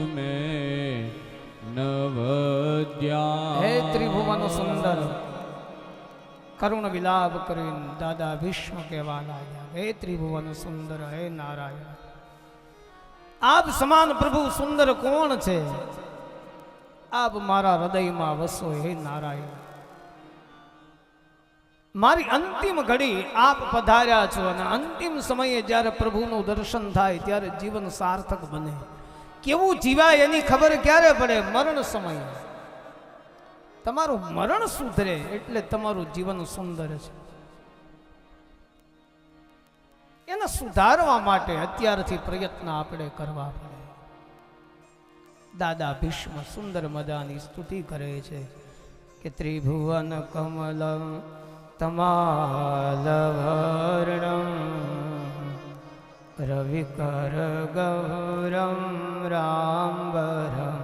में नवद्या। हे त्रिभुवन सुंदर करुण विलाप करीन दादा भीष्म कहवा लाग्या, हे त्रिभुवन सुंदर हे नारायण। आप समान प्रभु सुंदर कोण छे? आप मारा हृदय में वसो हे नारायण। मारी अंतिम घड़ी आप पधार्या छो अने अंतिम समये ज्यारे प्रभुनु दर्शन थाय त्यारे जीवन सार्थक बने। केवुं जीवाय एनी खबर क्यारे पड़े? मरण समय। तमारुं मरण सुधरे एटले तमारुं जीवन सुंदर छे। एने सुधारवा माटे अत्यारथी प्रयत्न आपणे करवा पड़े। दादा भीष्म सुंदर मजानी स्तुति करे छे कि त्रिभुवन कमलम तमालवर्णं रविकर गौरम राम्बरं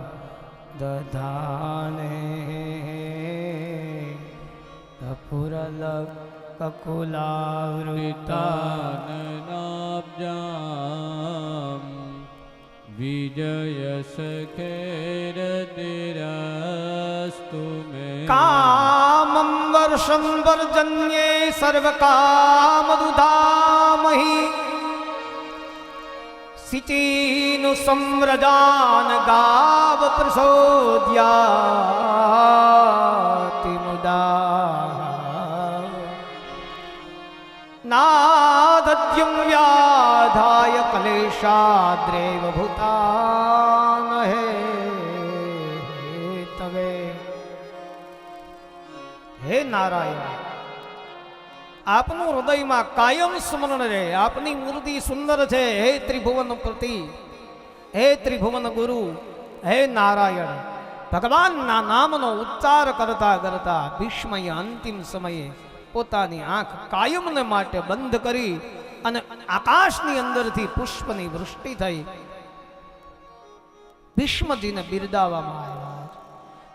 दधाने कपूरलक ककुलावृताननाब्जां विजयसखेरतिरस्तु मे। कामं वर्षं वर्जन्ये सर्वकामदुधामहि सिचीनु सम्रजान गाव प्रसोद्याति मुदा नादद्युं व्याधाय कलेशाद्रेव भूतान हे तवे। हे नारायण आपनु हृदय में कायम स्मरण रहे। आपनी मूर्ति सुंदर है। हे त्रिभुवन प्रति, हे त्रिभुवन गुरु, हे नारायण। भगवान ना नाम नो उच्चार करता करता भीष्मय अंतिम समये पोतानी आंख कायम ने माटे बंद करी अने आकाशनी अंदरथी पुष्पनी वृष्टि थई। भीष्मजी ने बिरदावामां आव्या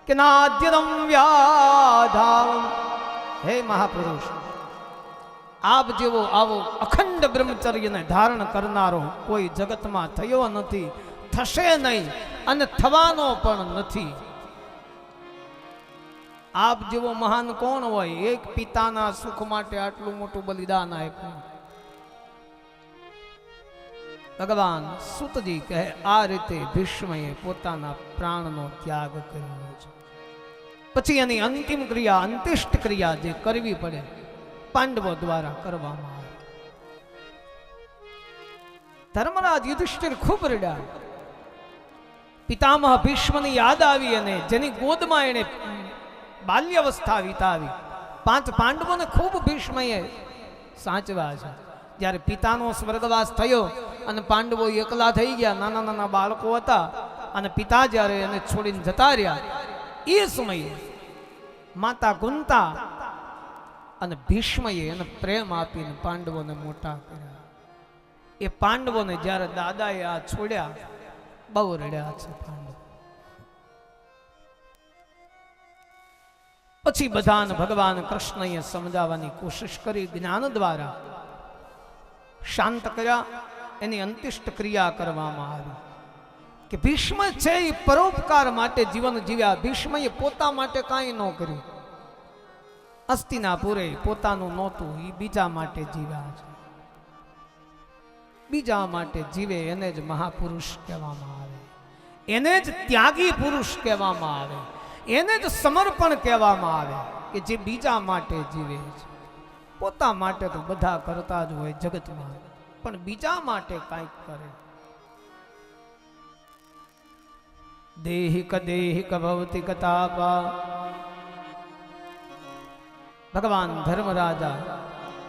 के नाद्यदं व्याधां। हे महापुरुष आप जेवो आवो अखंड ब्रह्मचर्य ने धारण करनारो कोई जगत में थयो नथी, थशे नहीं अने थवानो पण नथी। आप जेवो महान कोण होय? एक पिताना सुख माटे आटलू मोटू बलिदान आप्युं। भगवान सूतजी कहे आ रीते भीष्मए पोताना प्राणनो त्याग कर्यो छे। पछी एनी अंतिम क्रिया अंत्येष्ट क्रिया जे करवी पड़े पांडवों द्वारा करवामां आवी। धर्मराज युधिष्ठिर खूब रड्या। पितामह भीष्मनी याद आवी अने जेनी गोदमां एणे बाल्यावस्था वीतावी। 5 पांडवों ने खूब भीष्मए साचवा छे। ज्यारे पितानो स्वर्गवास थयो अने पांडवो एकला थई गया, नाना नाना बाळको हता अने पिता ज्यारे एने छोडीने जता रह्या ए समये माता कुंता अने भीष्मए एने प्रेम आपीने पांडवोने मोटा कर्या। ए पांडवोने ज्यारे दादाए आ छोड्या बहु रड्या छे पांडव। पछी बधाने भगवान कृष्णए समजाववानी कोशिश करी, ज्ञान द्वारा शांत कर्या। एनी अंत्येष्ट क्रिया करवामां आवी कि भीष्म छे ई परोपकार माटे जीवन जीव्या। भीष्मए पोता माटे कांई न कर्युं। हस्तिनापुरे पोतानुं नहोतुं ई बीजा माटे जीव्या छे। बीजा माटे जीवे एने ज महापुरुष कहेवामां आवे, एने ज त्यागी पुरुष कहेवामां आवे, एने ज समर्पण कहेवामां आवे कि जे बीजा माटे जीवे छे। पोता माटे तो बधा करता ज होय जगत में, पण बीजा माटे कांईक करे। देहिक देहिक भवतिक तापा। भगवान धर्मराजा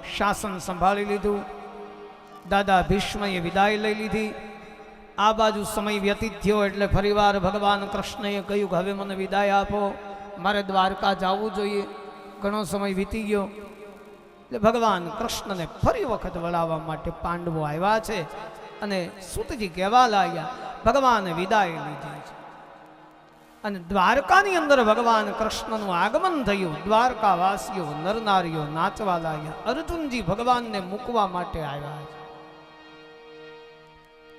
शासन संभाળી લીધું। दादा भीष्मए विदाय लई लीधी। आ बाजू समय व्यतीत थयो एटले फरीवार भगवान कृष्णए कह्युं के हवे मने विदाय आपो, मारे द्वारका जावुं जोईए, घणो समय वीती गयो। એટલે ભગવાન કૃષ્ણને ફરી વખત વળાવવા માટે પાંડવો આવ્યા છે અને સૂતજી કહેવા લાગ્યા ભગવાને વિદાય લીધી છે। અને દ્વારકાની અંદર ભગવાન કૃષ્ણનું આગમન થયું। દ્વારકાવાસીઓ નરનારીઓ નાચવા લાગ્યા। અર્જુનજી ભગવાનને મૂકવા માટે આવ્યા છે।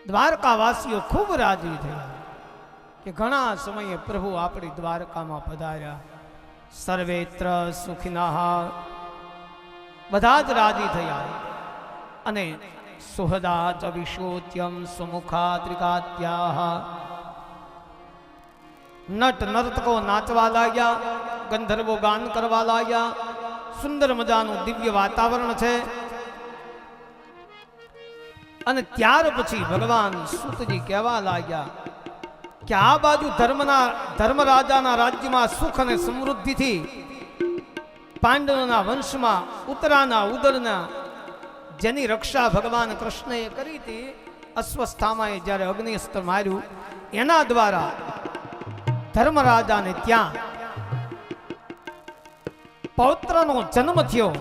દ્વારકાવાસીઓ ખૂબ રાજી થયા। કે ઘણા સમયે પ્રભુ આપણી દ્વારકામાં પધાર્યા. સર્વેત્ર સુખિના, બધા જ રાજી થયા. અને સુહદા ચ વિશોત્યમ સુમુખા ત્રિકાત્યા, નટ નર્તકો નાચવા લાગ્યા, ગંધર્વો ગાન કરવા લાગ્યા. સુંદર મજાનું દિવ્ય વાતાવરણ છે. અને ત્યાર પછી ભગવાન સૂતજી કહેવા લાગ્યા કે આ બાજુ ધર્મરાજાના રાજ્યમાં સુખ અને સમૃદ્ધિથી પાંડવોના વંશમાં ઉત્તરાના ઉદરના જેની રક્ષા ભગવાન કૃષ્ણએ કરી હતી, અશ્વસ્થામાએ જ્યારે અગ્નિસ્ત્ર માર્યું એના દ્વારા ધર્મરાજાને ત્યાં પૌત્રનો જન્મ થયો.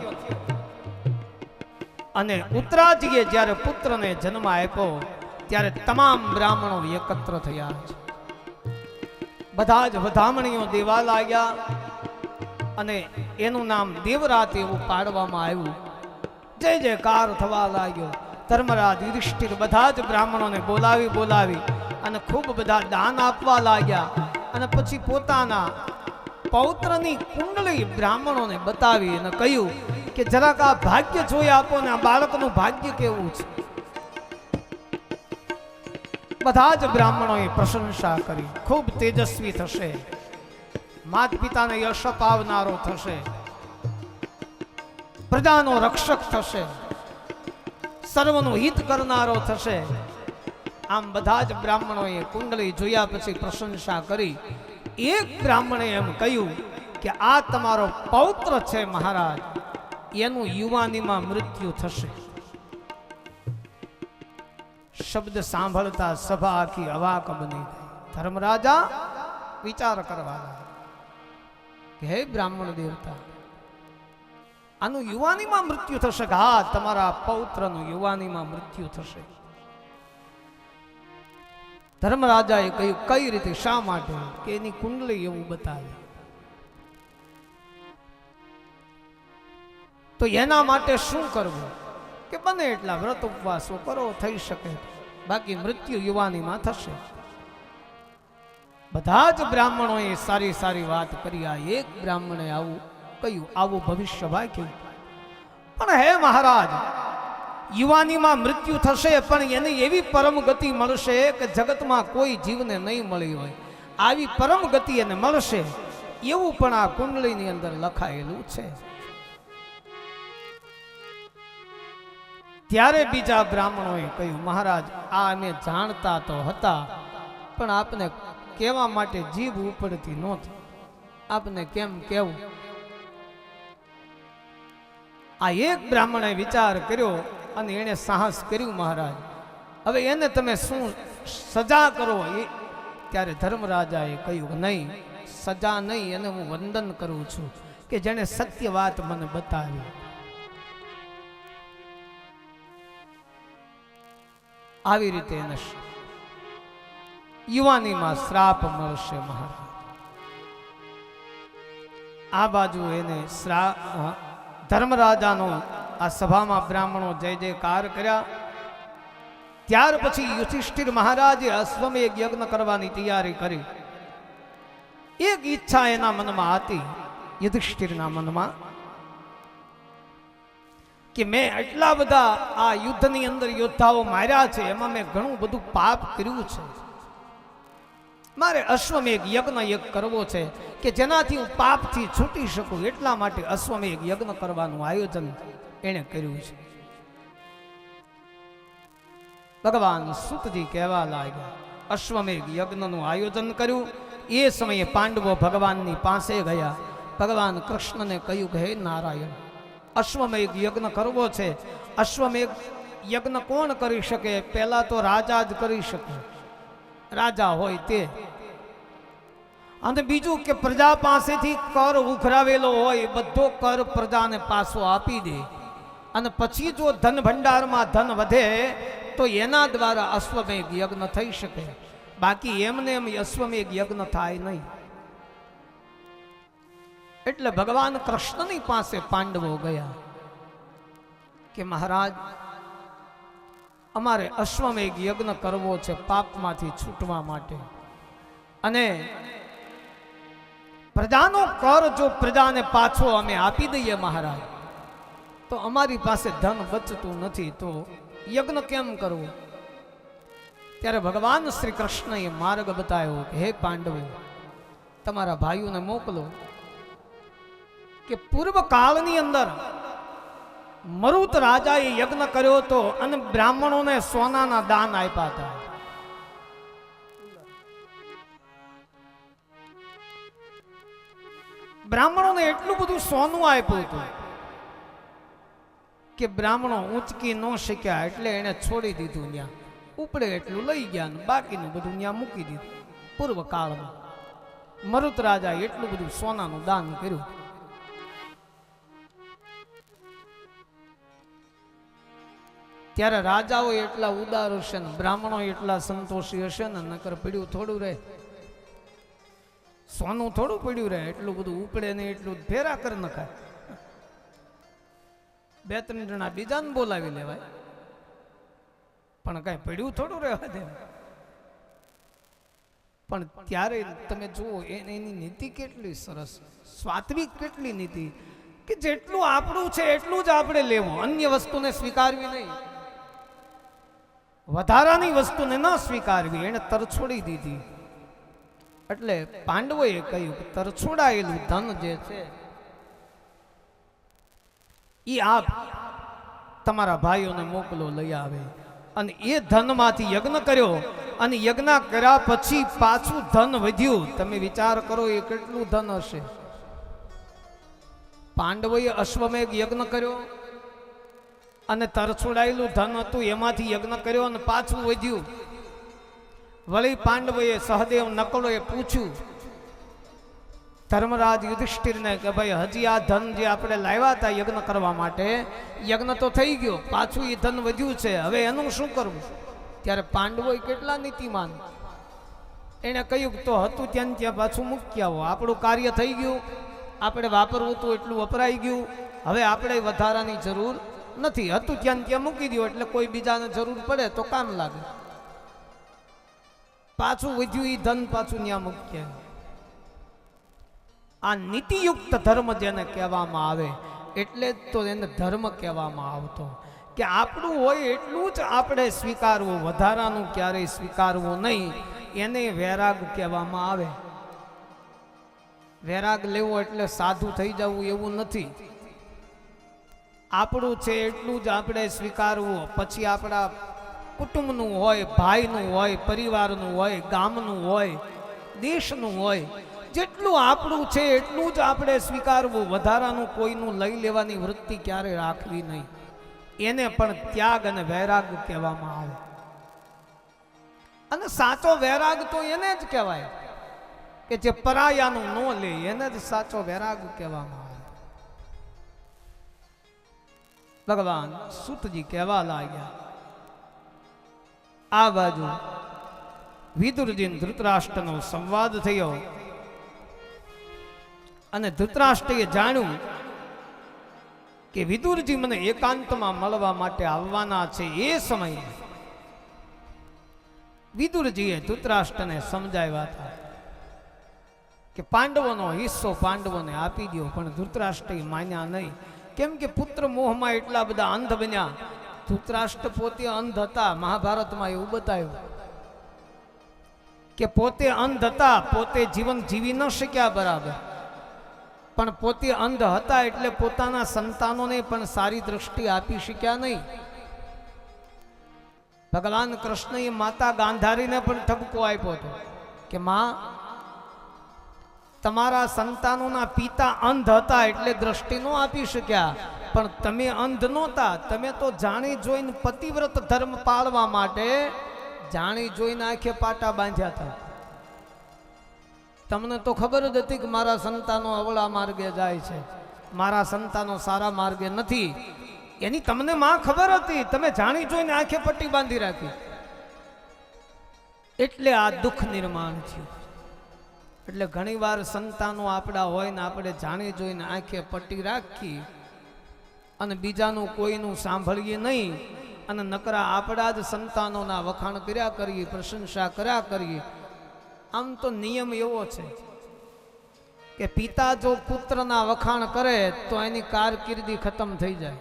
અને ઉત્તરાજીએ જ્યારે પુત્રને જન્મ આપ્યો ત્યારે તમામ બ્રાહ્મણો એકત્ર થયા છે. બધા જ વધામણીઓ દેવા લાગ્યા અને એનું નામ દેવરાત એવું પાડવામાં આવ્યું. જય જયકાર થવા લાગ્યો. ધર્મરાજ યુધિષ્ઠિર બધા જ બ્રાહ્મણોને બોલાવી અને ખૂબ બધા દાન આપવા લાગ્યા. અને પછી પોતાના પૌત્રની કુંડલી બ્રાહ્મણોને બતાવી અને કહ્યું કે જરાક આ ભાગ્ય જોઈ આપો ને આ બાળકનું ભાગ્ય કેવું છે. બધા જ બ્રાહ્મણોએ પ્રશંસા કરી. ખૂબ તેજસ્વી થશે, માત પિતાને યશ અપાવનારો થશે, પ્રજાનો રક્ષક થશે, સર્વનું હિત કરનારો થશે. આમ બધા જ બ્રાહ્મણોએ કુંડલી જોયા પછી પ્રશંસા કરી. એક બ્રાહ્મણે એમ કહ્યું કે આ તમારો પૌત્ર છે મહારાજ, એનું યુવાનીમાં મૃત્યુ થશે. શબ્દ સાંભળતા સભા આખી અવાક બની ગઈ. ધર્મરાજા વિચાર કરવા લાગ્યા કે હે બ્રાહ્મણ દેવતા, આનું યુવાનીમાં મૃત્યુ થશે. કે હા, તમારા પૌત્રનું યુવાનીમાં મૃત્યુ થશે. ધર્મરાજાએ કહ્યું કઈ રીતે, શા માટે? કે એની કુંડલી એવું બતાવે. તો એના માટે શું કરવું? કે બને એટલા વ્રત ઉપવાસો કરો, થઈ શકે, બાકી મૃત્યુ યુવાનીમાં થશે. બધા જ બ્રાહ્મણોએ સારી સારી વાત કરી. આ એક બ્રાહ્મણે આવું કહ્યું, આવું ભવિષ્ય વાક્યું. પણ હે મહારાજ, યુવાનીમાં મૃત્યુ થશે પણ એને એવી પરમ ગતિ મળશે કે જગતમાં કોઈ જીવને નહીં મળી હોય. આવી પરમ ગતિ એને મળશે એવું પણ આ કુંડલીની અંદર લખાયેલું છે. ત્યારે બીજા બ્રાહ્મણોએ કહ્યું, મહારાજ આ અમે જાણતા તો હતા પણ આપને કહેવા માટે જીભ ઉપડતી નહોતી, આપને કેમ કેવું? આ એક બ્રાહ્મણે વિચાર કર્યો અને એને સાહસ કર્યું, મહારાજ હવે એને તમે શું સજા કરો? ત્યારે ધર્મરાજાએ કહ્યું નહીં, સજા નહીં, એને હું વંદન કરું છું કે જેને સત્ય વાત મને બતાવી. આવી રીતે એને યુવાનીમાં શ્રાપ મળશે મહારાજ. આ બાજુ એને ધર્મરાજાનો આ સભામાં બ્રાહ્મણો જય જયકાર કર્યા. ત્યાર પછી યુધિષ્ઠિર મહારાજે અશ્વમેઘ યજ્ઞ કરવાની તૈયારી કરી. એક ઈચ્છા એના મનમાં હતી, યુધિષ્ઠિરના મનમાં, કે મેં એટલા બધા આ યુદ્ધની અંદર યોદ્ધાઓ માર્યા છે, એમાં મેં ઘણું બધું પાપ કર્યું છે. મારે અશ્વમેઘ યજ્ઞ એક કરવો છે કે જેનાથી હું પાપથી છૂટી શકું. એટલા માટે અશ્વમેઘ યજ્ઞ કરવાનું આયોજન એણે કર્યું છે. ભગવાન સૂતજી કહેવા લાગ્યા, અશ્વમેઘ યજ્ઞનું આયોજન કર્યું. એ સમયે પાંડવો ભગવાનની પાસે ગયા. ભગવાન કૃષ્ણને કહ્યું કે હે નારાયણ, અશ્વમેઘ યજ્ઞ કરવો છે. અશ્વમેઘ યજ્ઞ કોણ કરી શકે? પહેલા તો રાજા જ કરી શકે, રાજા હોય તે. અને બીજું કે પ્રજા પાસેથી કર ઉઘરાવેલો હોય બધો કર પ્રજાને પાછો આપી દે. અને પછી જો ધન ભંડારમાં ધન વધે તો એના દ્વારા અશ્વમેઘ યજ્ઞ થઈ શકે. બાકી એમને એમ અશ્વમેઘ યજ્ઞ થાય નહીં. એટલે ભગવાન કૃષ્ણની પાસે પાંડવો ગયા કે મહારાજ, અમારે અશ્વમેઘ યજ્ઞ કરવો છે પાપમાંથી છૂટવા માટે. અને પ્રજાનો કર જો પ્રજાને પાછો અમે આપી દઈએ મહારાજ, તો અમારી પાસે ધન બચતું નથી, તો યજ્ઞ કેમ કરવું? ત્યારે ભગવાન શ્રી કૃષ્ણએ માર્ગ બતાવ્યો કે હે પાંડવો, તમારા ભાઈઓને મોકલો કે પૂર્વ કાળની અંદર મરુત રાજાએ યજ્ઞ કર્યો હતો અને બ્રાહ્મણોને સોનાના દાન આપ્યા હતા. બ્રાહ્મણોને એટલું બધું સોનું આપ્યું હતું કે બ્રાહ્મણો ઊંચકી ન શક્યા, એટલે એને છોડી દીધું. ત્યાં ઉપડે એટલું લઈ ગયા ને બાકીનું બધું ત્યાં મૂકી દીધું. પૂર્વ કાળમાં મરુત રાજાએ એટલું બધું સોનાનું દાન કર્યું. ત્યારે રાજાઓ એટલા ઉદાર હશે ને બ્રાહ્મણો એટલા સંતોષી હશે ને, નકર પડ્યું થોડું રહે, સોનું થોડું પડ્યું રહે, એટલું બધું ઉપડે ને એટલું ફેરા કરી નખાય. બે ત્રણ જણા બીજાને બોલાવી લેવાય, પણ કઈ પડ્યું થોડું રહેવા દે. પણ ત્યારે તમે જુઓ એની નીતિ કેટલી સરસ, સ્વાત્વિક કેટલી નીતિ, કે જેટલું આપણું છે એટલું જ આપણે લેવું, અન્ય વસ્તુને સ્વીકારવી નહીં, વધારાની વસ્તુને ન સ્વીકારવી. એને તરછોડી દીધી. એટલે પાંડવોએ કહ્યું કે તરછોડાયેલું ધન જે છે એ આપ તમારા ભાઈઓને મોકલો, લઈ આવે. અને એ ધનમાંથી યજ્ઞ કર્યો, અને યજ્ઞ કર્યા પછી પાછું ધન વધ્યું. તમે વિચાર કરો એ કેટલું ધન હશે. પાંડવોએ અશ્વમેઘ યજ્ઞ કર્યો અને તરછોડાયેલું ધન હતું એમાંથી યજ્ઞ કર્યો અને પાછું વધ્યું. વળી પાંડવોએ સહદેવ નકળોએ પૂછ્યું ધર્મરાજ યુધિષ્ઠિરને કે ભાઈ હજી આ ધન જે આપણે લાવ્યા હતા યજ્ઞ કરવા માટે, યજ્ઞ તો થઈ ગયો, પાછું એ ધન વધ્યું છે, હવે એનું શું કરવું? ત્યારે પાંડવોએ કેટલા નીતિમાન, એને કહ્યું તો હતું ત્યાં ત્યાં પાછું મૂકી આવો, આપણું કાર્ય થઈ ગયું, આપણે વાપરવું હતું એટલું વપરાઈ ગયું, હવે આપણે વધારાની જરૂર નથી, હતું ત્યાં ત્યાં મૂકી દો, એટલે કોઈ બીજાને જરૂર પડે તો કામ લાગે. પાછું વધ્યું એ ધન પાછું ત્યાં મૂકીએ. આ નીતિયુક્ત ધર્મ જેને કહેવામાં આવે, એટલે જ તો એને ધર્મ કહેવામાં આવતો, કે આપણું હોય એટલું જ આપણે સ્વીકારવું, વધારાનું ક્યારેય સ્વીકારવું નહીં. એને વૈરાગ કહેવામાં આવે. વૈરાગ લેવો એટલે સાધુ થઈ જવું એવું નથી. આપણું છે એટલું જ આપણે સ્વીકારવું. પછી આપણા કુટુંબનું હોય, ભાઈનું હોય, પરિવારનું હોય, ગામનું હોય, દેશનું હોય, જેટલું આપણું છે એટલું જ આપણે સ્વીકારવું. વધારાનું કોઈનું લઈ લેવાની વૃત્તિ ક્યારે રાખવી નહીં. એને પણ ત્યાગ અને વૈરાગ કહેવામાં આવે. અને સાચો વૈરાગ તો એને જ કહેવાય કે જે પરાયાનું ન લે, એને જ સાચો વૈરાગ કહેવામાં આવે. ભગવાન સૂતજી કહેવા લાગ્યા, આ બાજુ વિદુરજી ધૃતરાષ્ટ્રનો સંવાદ થયો અને ધૃતરાષ્ટ્રએ જાણ્યું કે વિદુરજી મને એકાંતમાં મળવા માટે આવવાના છે. એ સમયે વિદુરજીએ ધૃતરાષ્ટ્રને સમજાવ્યા હતા કે પાંડવોનો હિસ્સો પાંડવોને આપી દો, પણ ધૃતરાષ્ટ્રએ માન્યા નહીં. કેમ કે પુત્ર મોહમાં એટલા બધા અંધ બન્યા. ધૃતરાષ્ટ્ર પોતે અંધ હતા. મહાભારતમાં એવું બતાવ્યું કે પોતે અંધ હતા, પોતે જીવન જીવી ન શક્યા બરાબર, પણ પોતે અંધ હતા એટલે પોતાના સંતાનોને પણ સારી દ્રષ્ટિ આપી શક્યા નહીં. ભગવાન કૃષ્ણએ માતા ગાંધારીને પણ ઠપકો આપ્યો હતો કે માં, તમારા સંતાનોના પિતા અંધ હતા એટલે દ્રષ્ટિ ન આપી શક્યા, પણ તમે અંધ નહોતા. તમે તો જાણી જોઈને પતિવ્રત ધર્મ પાળવા માટે જાણી જોઈને આંખે પાટા બાંધ્યા હતા. તમને તો ખબર જ હતી કે મારા સંતાનો અવળા માર્ગે જાય છે, મારા સંતાનો સારા માર્ગે નથી, એની તમને માં ખબર હતી. તમે જાણી જોઈને આંખે પટ્ટી બાંધી રાખી, એટલે આ દુઃખ નિર્માણ થયું. એટલે ઘણીવાર સંતાનો આપણા હોય ને આપણે જાણી જોઈને આંખે પટ્ટી રાખી અને બીજાનું કોઈનું સાંભળીએ નહીં, અને નકરા આપણા જ સંતાનોના વખાણ કર્યા કરીએ, પ્રશંસા કર્યા કરીએ, આમ તો નિયમ એવો છે કે પિતા જો પુત્રના વખાણ કરે તો એની કારકિર્દી ખતમ થઈ જાય.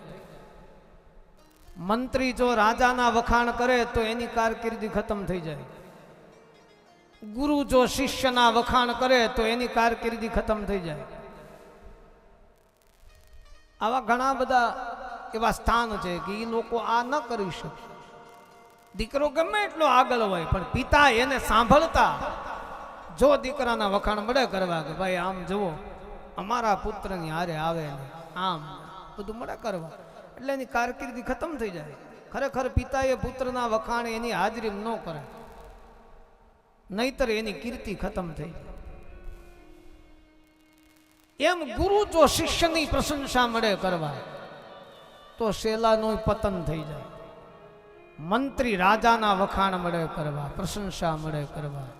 મંત્રી જો રાજાના વખાણ કરે તો એની કારકિર્દી ખતમ થઈ જાય. ગુરુ જો શિષ્યના વખાણ કરે તો એની કારકિર્દી ખતમ થઈ જાય. આવા ઘણા બધા એવા સ્થાન છે કે એ લોકો આ ન કરી શકે. દીકરો ગમે એટલો આગળ હોય પણ પિતા એને સાંભળતા જો દીકરાના વખાણ મળે કરવા કે ભાઈ આમ જુઓ અમારા પુત્રની હારે આવે ને આમ બધું મળે કરવા, એટલે એની કારકિર્દી ખતમ થઈ જાય. ખરેખર પિતાએ પુત્રના વખાણ એની હાજરી ન કરે, નહીતર એની કીર્તિ ખતમ થઈ જાય. એમ ગુરુ જો શિષ્યની પ્રશંસા મળે કરવા તો શેલાનું પતન થઈ જાય. મંત્રી રાજાના વખાણ મળે કરવા, પ્રશંસા મળે કરવા,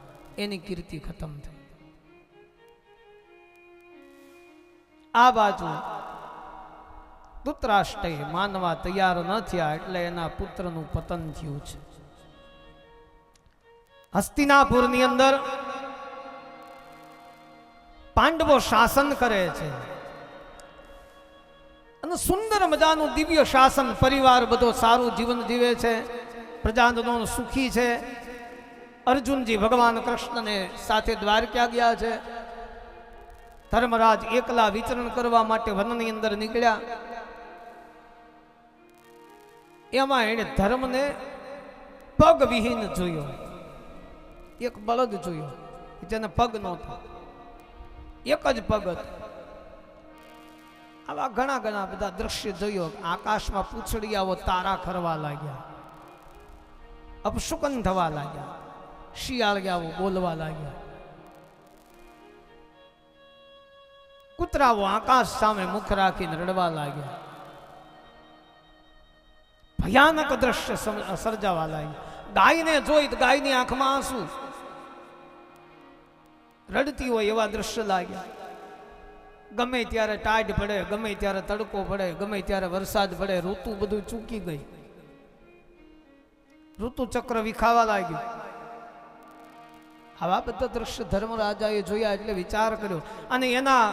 એની કીર્તિ ખતમ થઈ. આ બાજુ ધૃતરાષ્ટ્રએ માનવા તૈયાર ન થયા એટલે એના પુત્રનું પતન થયું છે. હસ્તિનાપુરની અંદર પાંડવો શાસન કરે છે અને સુંદર મજાનું દિવ્ય શાસન, પરિવાર બધો સારું જીવન જીવે છે, પ્રજાજનો સુખી છે. અર્જુનજી ભગવાન કૃષ્ણને સાથે દ્વારકા ગયા છે. ધર્મરાજ એકલા વિચરણ કરવા માટે વનની અંદર નીકળ્યા. એમાં એને ધર્મને પગ વિહીન જોયો. એક બળદ જોયો જેને પગ નહોતો, એક જ પગ હતો. આવા ઘણા ઘણા બધા દ્રશ્ય જોયો. આકાશમાં પૂંછડીયાઓ તારા ખરવા લાગ્યા, અપશુકન થવા લાગ્યા, શિયાળિયાઓ બોલવા લાગ્યા, કૂતરાઓ આકાશ સામે મુખ રાખીને રડવા લાગ્યા. ભયાનક દ્રશ્ય સર્જાવા લાગ્યા. ગાયને જોઈ તો ગાયની આંખમાં આંસુ, રડતી હોય એવા દ્રશ્ય લાગ્યા. ગમે ત્યારે ટાઢ પડે, ગમે ત્યારે તડકો પડે, ગમે ત્યારે વરસાદ પડે, ઋતુ બધું ચૂકી ગઈ. ઋતુ ચક્ર વિખાવા લાગ્યું. આવા બધા દ્રશ્ય ધર્મરાજાએ જોયા એટલે વિચાર કર્યો. અને એના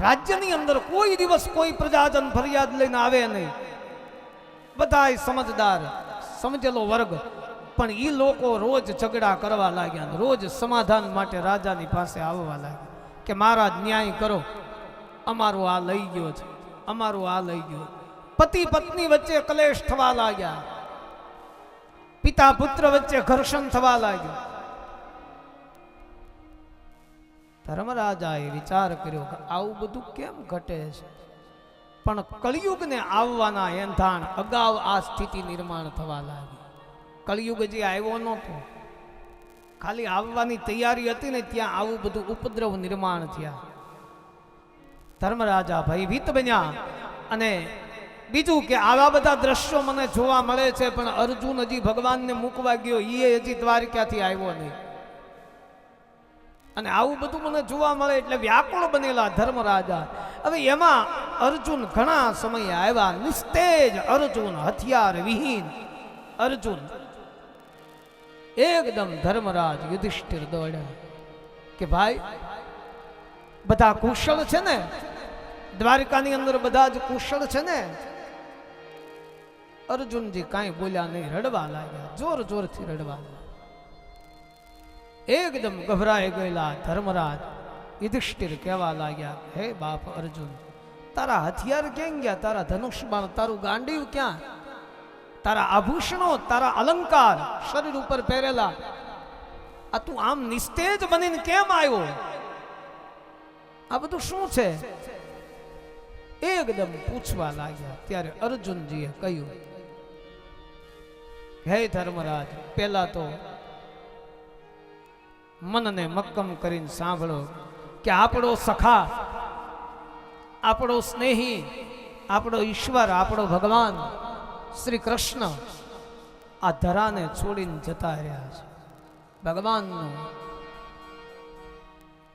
રાજ્યની અંદર કોઈ દિવસ કોઈ પ્રજાજન ફરિયાદ લઈને આવે નહીં. બધા સમજદાર સમજેલો વર્ગ, પણ એ લોકો રોજ ઝઘડા કરવા લાગ્યા, રોજ સમાધાન માટે રાજાની પાસે આવવા લાગ્યા કે મહારાજ ન્યાય કરો, અમારું આ લઈ ગયો છે, અમારું આ લઈ ગયો. પતિ પત્ની વચ્ચે કલેશ થવા લાગ્યા, પિતા પુત્ર વચ્ચે ઘર્ષણ થવા લાગ્યું. ધર્મરાજાએ વિચાર કર્યો કે આવું બધું કેમ ઘટે છે, પણ કળિયુગને આવવાના એંધાણ અગાઉ આ સ્થિતિ નિર્માણ થવા લાગી. કળિયુગ જે આવ્યો નહોતો, ખાલી આવવાની તૈયારી હતી ને ત્યાં આવું બધું ઉપદ્રવ નિર્માણ થયા. ધર્મરાજા ભયભીત બન્યા. અને બીજું કે આવા બધા દ્રશ્યો મને જોવા મળે છે, પણ અર્જુન હજી ભગવાનને મૂકવા ગયો, એ હજી દ્વારકાથી આવ્યો નહીં. અને આવું બધું મને જોવા મળે એટલે વ્યાકુળ બનેલા ધર્મરાજા. હવે એમાં અર્જુન ઘણા સમય આવ્યા, નિસ્તેજ અર્જુન, હથિયાર વિહીન અર્જુન. એકદમ ધર્મરાજ યુધિષ્ઠિર દોડ્યા કે ભાઈ બધા કુશળ છે ને, દ્વારકાની અંદર બધા જ કુશળ છે ને? અર્જુનજી કાંઈ બોલ્યા નહીં, રડવા લાગ્યા, જોર જોરથી રડવા લાગ્યા. એકદમ ગભરાઈ ગયેલા ધર્મરાજ યુધિષ્ઠિર કહેવા લાગ્યા, હે બાપ અર્જુન, તારા હથિયાર ક્યાં ગયા? તારા ધનુષ બાણ, તારું ગાંડીવ ક્યાં? તારા આભૂષણો, તારા અલંકાર શરીર ઉપર પહેરેલા, આ તું આમ નિસ્તેજ બનીને કેમ આવ્યો? આ બધું શું છે? એકદમ પૂછવા લાગ્યા. ત્યારે અર્જુનજીએ કહ્યું, હે ધર્મરાજ, પહેલા તો મનને મક્કમ કરીને સાંભળો કે આપણો સખા, આપણો સ્નેહી, આપણો ઈશ્વર, આપણો ભગવાન શ્રી કૃષ્ણ આ ધરાને છોડીને જતા રહ્યા છે. ભગવાનનું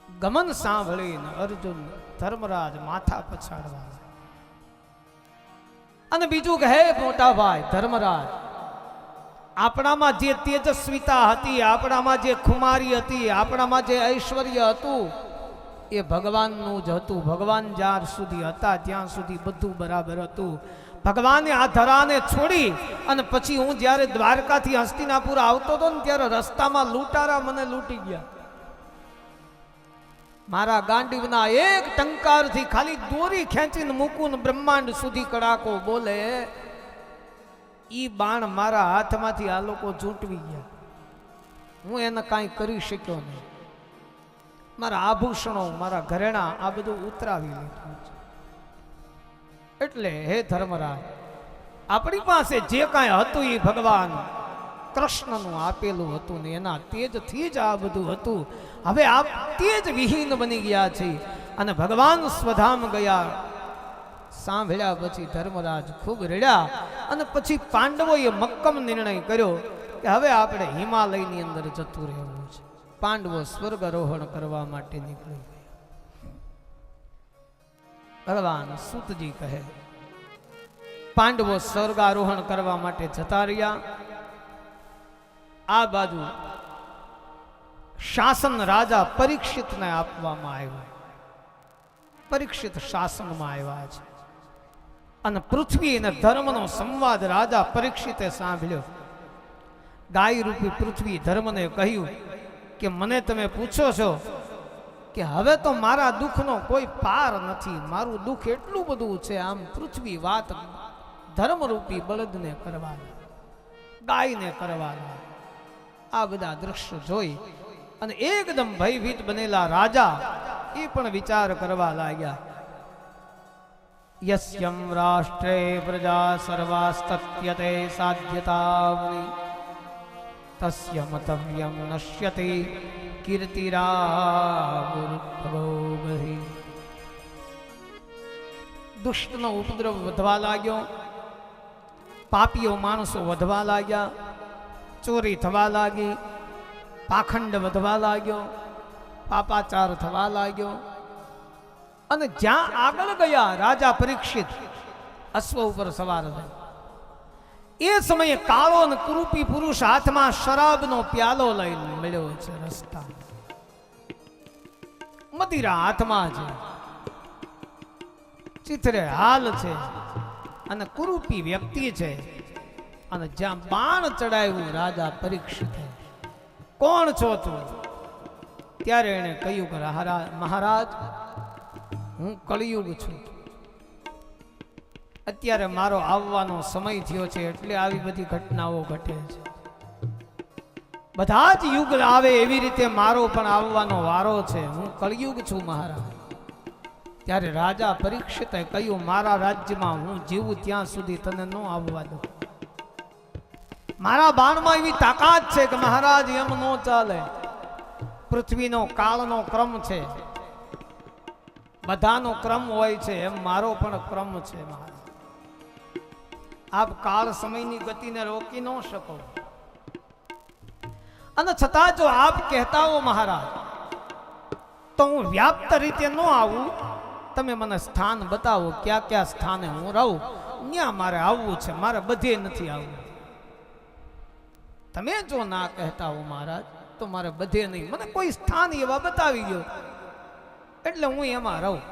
ગમન સાંભળીને અર્જુન ધર્મરાજ માથા પછાડવા. અને બીજું કે હે મોટા ભાઈ ધર્મરાજ, આપણામાં જે તેજસ્વીતા હતી, આપણામાં જે ખુમારી હતી, આપણામાં જે ઐશ્વર્ય હતું, એ ભગવાનનું જ હતું. ભગવાન જ્યાં સુધી હતા ત્યાં સુધી બધું બરાબર હતું. ભગવાને આ ધરાને છોડી અને પછી હું જ્યારે દ્વારકાથી હસ્તિનાપુર આવતો હતો ને ત્યારે રસ્તામાં લૂંટારા મને લૂંટી ગયા. મારા ગાંડીવના એક ટંકારથી ખાલી દોરી ખેંચીને મૂકું ને બ્રહ્માંડ સુધી કડાકો બોલે, ઈ બાણ મારા હાથમાંથી આ લોકો ઝૂંટવી ગયા. હું એને કાંઈ કરી શક્યો નહીં. મારા આભૂષણો, મારા ઘરેણા આ બધું ઉતરાવી લીધું છે. એટલે હે ધર્મરાજ, આપણી પાસે જે કાંઈ હતું એ ભગવાન કૃષ્ણનું આપેલું હતું ને એના તેજથી જ આ બધું હતું. હવે આપ તેજ વિહીન બની ગયા છે અને ભગવાન સ્વધામ ગયા. સાંભળ્યા પછી ધર્મરાજ ખૂબ રડ્યા અને પછી પાંડવોએ મક્કમ નિર્ણય કર્યો કે હવે આપણે હિમાલયની અંદર જતું રહેવું છે. પાંડવો સ્વર્ગારોહણ કરવા માટે નીકળી ગયા. ભગવાન સૂતજી કહે, પાંડવો સ્વર્ગારોહણ કરવા માટે જતા રહ્યા. આ બાજુ શાસન રાજા પરીક્ષિતને આપવામાં આવ્યું. પરીક્ષિત શાસનમાં આવ્યા છે અને પૃથ્વી અને ધર્મનો સંવાદ રાજા પરીક્ષિતે સાંભળ્યો. ગાય રૂપી પૃથ્વી ધર્મને કહ્યું કે મને તમે પૂછો છો કે હવે તો મારા દુઃખનો કોઈ પાર નથી. મારું દુઃખ એટલું બધું છે. આમ પૃથ્વી વાત ધર્મરૂપી બળદને કરવા, ગાયને કરવા. આ બધા દ્રશ્યો જોઈ અને એકદમ ભયભીત બનેલા રાજા એ પણ વિચાર કરવા લાગ્યા. યસ્યમ રાષ્ટ્રે પ્રજા સર્વાસ્તત્યતે સાધ્યતા તસ્ય મતવ્યમ નશ્યતિ કીર્તિરાગુરુભોગહિ. દુષ્ટનો ઉપદ્રવ વધવા લાગ્યો, પાપીઓ માણસો વધવા લાગ્યા, ચોરી થવા લાગી, પાખંડ વધવા લાગ્યો, પાપાચાર થવા લાગ્યો. અને જ્યાં આગળ ગયા રાજા પરીક્ષિત અશ્વ ઉપર સવાર થયા. એ સમયે કાળો અને કુરૂપી પુરુષ હાથમાં શરાબનો પ્યાલો લઈને મળ્યો છે. રસ્તા મદિરા હાથમાં છે, ચિત્રે હાલ છે અને કુરૂપી વ્યક્તિ છે. અને જ્યાં બાણ ચડાવ્યું રાજા પરીક્ષિતે, કોણ છો તું? ત્યારે એને કહ્યું કે મહારાજ, હું કળિયુગ છું. અત્યારે મારો આવવાનો સમય થયો છે એટલે આવી બધી ઘટનાઓ ઘટે છે. બધા જ યુગ આવે એવી રીતે મારો પણ આવવાનો વારો છે. હું કળિયુગ છું મહારાજ. ત્યારે રાજા પરીક્ષિતે કહ્યું, મારા રાજ્યમાં હું જીવું ત્યાં સુધી તને ન આવવા દઉં. મારા બાણમાં એવી તાકાત છે કે મહારાજ એમ ન ચાલે. પૃથ્વીનો કાળનો ક્રમ છે, બધાનો ક્રમ હોય છે, એમ મારો પણ ક્રમ છે મહારાજ. આપ કાળ સમયની ગતિને રોકી ન શકો. અને છતાં જો આપ કહેતા હો મહારાજ તો હું વ્યાપ્ત રીતે ન આવું. તમે મને સ્થાન બતાવો, ક્યાં ક્યાં સ્થાને હું રહું, ત્યાં મારે આવવું છે. મારે બધે નથી આવવું. તમે જો ના કહેતા હો મહારાજ તો મારે બધે નહીં. મને કોઈ સ્થાન એવા બતાવી ગયો એટલે હું એમાં રહું.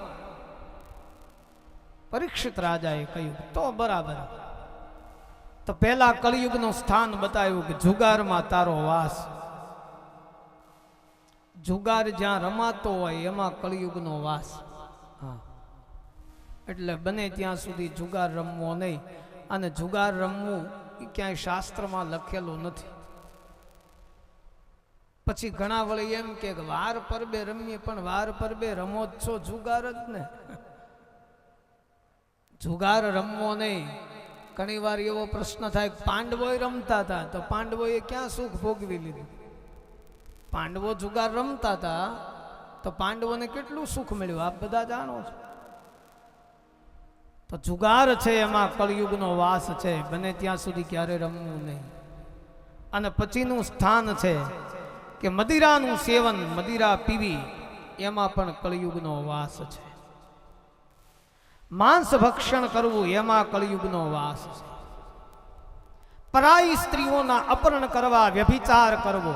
પરીક્ષિત રાજાએ કહ્યું, તો બરાબર. તો પહેલા કળિયુગનું સ્થાન બતાવ્યું કે જુગારમાં તારો વાસ. જુગાર જ્યાં રમાતો હોય એમાં કળિયુગનો વાસ. હા, એટલે બને ત્યાં સુધી જુગાર રમવો નહીં. અને જુગાર રમવું એ ક્યાંય શાસ્ત્રમાં લખેલું નથી. પછી ઘણા વળી એમ કે વાર પરબે રમીએ, પણ વાર પરબે રમો જ છો જુગાર જ ને. જુગાર રમવો નહીં. ઘણી વાર એવો પ્રશ્ન થાય, પાંડવોએ રમતા હતા તો પાંડવોએ ક્યાં સુખ ભોગવી લીધું? પાંડવો જુગાર રમતા હતા તો પાંડવોને કેટલું સુખ મળ્યું આપ બધા જાણો છો. તો જુગાર છે એમાં કળિયુગનો વાસ છે. બને ત્યાં સુધી ક્યારે રમવું નહીં. અને પછીનું સ્થાન છે કે મદિરાનું સેવન, મદિરા પીવી, એમાં પણ કળિયુગનો વાસ છે. માંસ ભક્ષણ કરવું એમાં કળિયુગનો વાસ છે. પરાઈ સ્ત્રીઓના અપહરણ કરવા, વ્યભિચાર કરવો,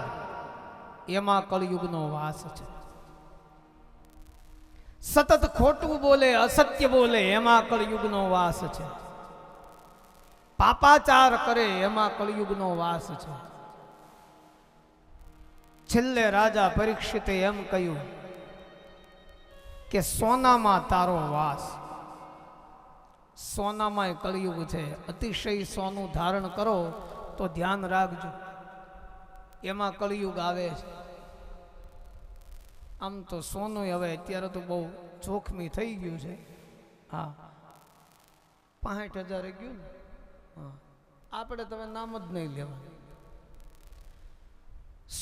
એમાં કળિયુગનો વાસ છે. સતત ખોટું બોલે, અસત્ય બોલે, એમાં કળિયુગનો વાસ છે. પાપાચાર કરે, એમાં કળિયુગનો વાસ છે. છેલ્લે રાજા પરીક્ષિતે એમ કહ્યું કે સોનામાં તારો વાસ. સોનામાં કળિયુગ છે. અતિશય સોનું ધારણ કરો તો ધ્યાન રાખજો, એમાં કળિયુગ આવે છે. આમ તો સોનું હવે અત્યારે તો બહુ જોખમી થઈ ગયું છે. હા, 65,000 ગયું ને. હા, આપણે તમે નામ જ નહીં લેવા.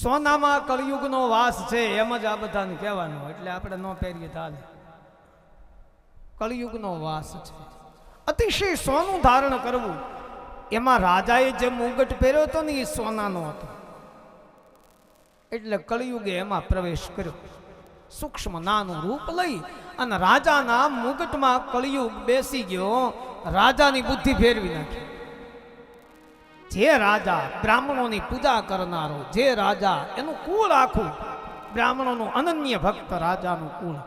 સોનામાં કળિયુગનો વાસ છે એમ જ આ બધાને કહેવાનું, એટલે આપણે ન પહેરીએ ચાલે. કળિયુગનો વાસ છે. અતિશય સોનું ધારણ કરવું, એમાં રાજાએ જે મુગટ પહેર્યો હતો ને એ સોનાનો હતો, એટલે કળિયુગે એમાં પ્રવેશ કર્યો. સૂક્ષ્મ નાનું રૂપ લઈ અને રાજાના મુગટમાં કળિયુગ બેસી ગયો. રાજાની બુદ્ધિ ફેરવી નાખી. જે રાજા બ્રાહ્મણોની પૂજા કરનારો, જે રાજા એનું કુળ આખું બ્રાહ્મણોનું અનન્ય ભક્ત રાજાનું કુળ,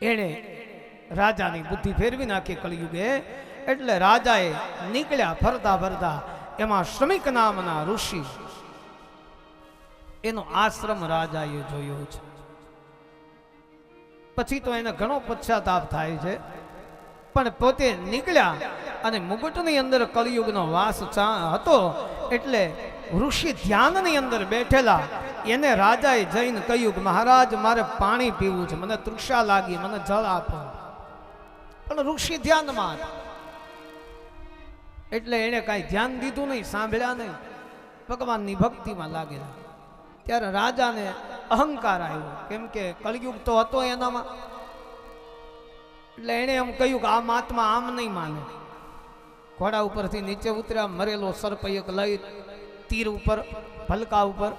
એણે રાજાની બુદ્ધિ ફેરવી નાખી કળિયુગે. એટલે રાજાએ નીકળ્યા ફરતા ફરતા, એમાં શ્રમિક નામના ઋષિ, એનો આશ્રમ રાજાએ જોયો છે. પછી તો એને ઘણો પશ્ચાતાપ થાય છે, પણ પોતે નીકળ્યા અને મુગટની અંદર કળિયુગનો વાસ હતો, એટલે ઋષિ ધ્યાનની અંદર બેઠેલા એને રાજાએ જઈને કહ્યું કે મહારાજ, મારે પાણી પીવું છે, મને તૃષા લાગી, મને જળ આપો. પણ ઋષિ ધ્યાનમાં હતા, એટલે એને કાંઈ ધ્યાન દીધું નહીં, સાંભળ્યા નહીં, ભગવાનની ભક્તિમાં લાગેલા. ત્યારે રાજાને અહંકાર આવ્યો, કેમ કે કળિયુગ તો હતો એનામાં. એટલે એણે એમ કહ્યું કે આ મહાત્મા આમ નહીં માને. ઘોડા ઉપરથી નીચે ઉતર્યા, મરેલો સર્પ એક લઈ તીર ઉપર, ભલકા ઉપર,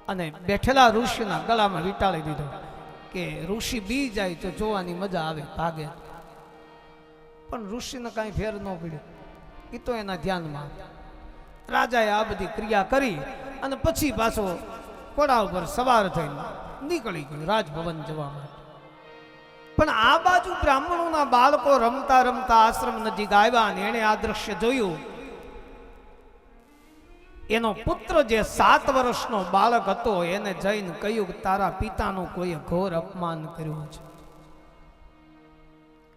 અને બેઠેલા ઋષિના ગળામાં વીંટાળી દીધો કે ઋષિ બી જાય તો જોવાની મજા આવે, ભાગે. પણ ઋષિને કાંઈ ફેર ન પડ્યો, એ તો એના ધ્યાનમાં. રાજાએ આ બધી ક્રિયા કરી અને પછી પાછો ઘોડા ઉપર સવાર થઈને નીકળી ગયો રાજભવન જવા માટે. પણ આ બાજુ બ્રાહ્મણોના બાળકો રમતા રમતા આશ્રમ નજીક આવ્યા અને એણે આ દ્રશ્ય જોયું. એનો પુત્ર જે 7 વર્ષનો બાળક હતો એને જઈને કહ્યું કે તારા પિતાનું કોઈએ ઘોર અપમાન કર્યું છે,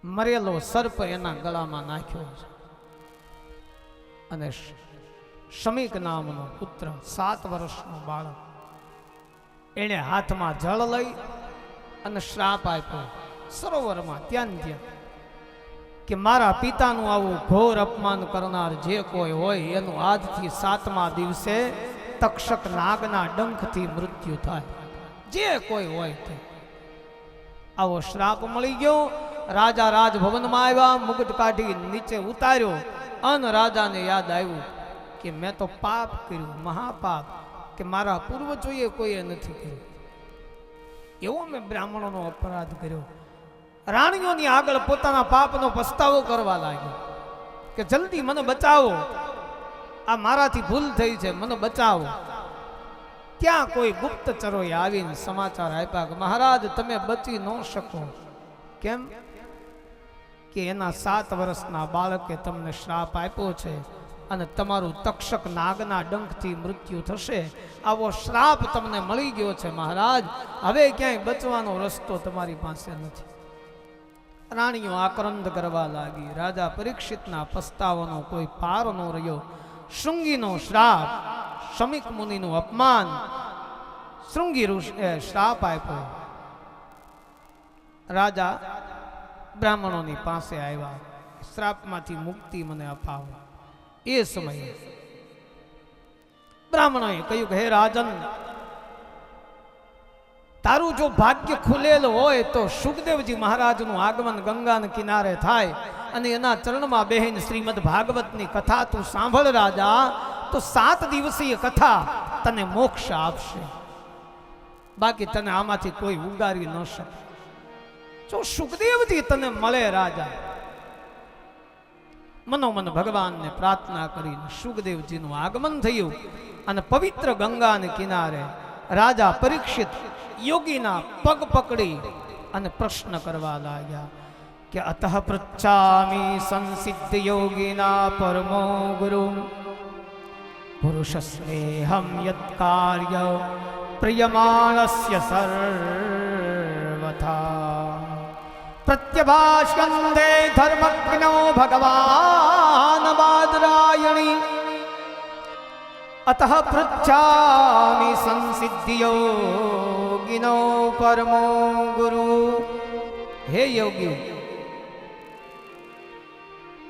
મરેલો સર્પ એના ગળામાં નાખ્યો છે. અને શમીક નામનો પુત્ર 7 વર્ષનો બાળક, એણે હાથમાં જળ લઈ અને શ્રાપ આપ્યો સરોવરમાં ત્યાં કે મારા પિતાનું આવું ઘોર અપમાન કરનાર જે કોઈ હોય એનું આજથી 7મા દિવસે તક્ષક નાગના ડંખથી મૃત્યુ થાય, જે કોઈ હોય તે. આવો શ્રાપ મળી ગયો. રાજા રાજભવનમાં આવ્યા, મુગટ કાઢી નીચે ઉતાર્યો અને રાજાને યાદ આવ્યું કે મેં તો પાપ કર્યું, મહાપાપ, કે મારા પૂર્વજોએ કોઈએ નથી કર્યું, એવો મેં બ્રાહ્મણોનો અપરાધ કર્યો. રાણીઓની આગળ પોતાના પાપનો પસ્તાવો કરવા લાગ્યો કે જલ્દી મને બચાવો, આ મારાથી ભૂલ થઈ છે, મને બચાવો. ત્યાં કોઈ ગુપ્તચરોએ આવીને સમાચાર આપ્યા કે મહારાજ તમે બચી ન શકો. કેમ? કે એના 7 વર્ષના બાળકે તમને શ્રાપ આપ્યો છે અને તમારું તક્ષક નાગના ડંખથી મૃત્યુ થશે. આવો શ્રાપ તમને મળી ગયો છે મહારાજ, હવે ક્યાંય બચવાનો રસ્તો તમારી પાસે નથી. રાણીઓ આક્રંદ કરવા લાગી. રાજા પરીક્ષિતના પસ્તાવાનો કોઈ પાર ન રહ્યો. શૃંગીનો શ્રાપ, શમીક મુનિનું અપમાન, શૃંગી ઋષિએ શ્રાપ આપ્યો. રાજા બ્રાહ્મણોની પાસે આવ્યા, શ્રાપમાંથી મુક્તિ મને અપાવો. એ સમયે બ્રાહ્મણોએ કહ્યું કે હે રાજન, તારું જો ભાગ્ય ખુલેલ હોય તો સુખદેવજી મહારાજનું આગમન ગંગાના કિનારે થાય અને એના ચરણમાં બેહીને શ્રીમદ ભાગવતની કથા તું સાંભળ રાજા, તો 7 દિવસીય કથા તને મોક્ષ આપશે, બાકી તને આમાંથી કોઈ ઉગારી ન શકે. જો સુખદેવજી તને મળે રાજા, મનોમન ભગવાનને પ્રાર્થના કરીને સુખદેવજીનું આગમન થયું અને પવિત્ર ગંગાને કિનારે રાજા પરીક્ષિત યોગીના પગ પકડી અને પ્રશ્ન કરવા લાગ્યા કે અતઃ પૃચ્છામિ સંસિદ્ધ યોગીના પરમો ગુરુ પુરુષસ્નેહમ યત કાર્ય પ્રિયમાણસ્ય સર્વથા પ્રત્યભાષ્યન્તે ધર્મજ્ઞો ભગવાન બાદરાયણી અતઃ પૃચ્છામિ સંસિદ્ધિયોગિનો પરમો ગુરુ. હે યોગી,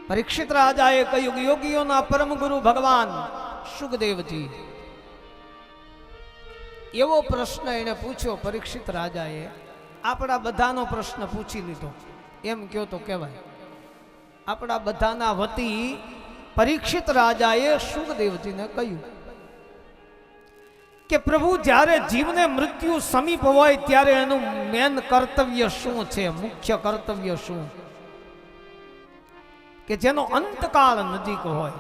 પરીક્ષિત રાજાએ કહ્યું કે યોગીઓના પરમ ગુરુ ભગવાન સુખદેવજી. એવો પ્રશ્ન એને પૂછ્યો પરીક્ષિત રાજાએ, આપણા બધાનો પ્રશ્ન પૂછી લીધો એમ કયો તો કહેવાય. આપણા બધાના વતી પરીક્ષિત રાજાએ સુખદેવજીને કહ્યું કે પ્રભુ, જ્યારે જીવને મૃત્યુ સમીપ હોય ત્યારે એનું મેન કર્તવ્ય શું છે, મુખ્ય કર્તવ્ય શું, કે જેનો અંતકાળ નજીક હોય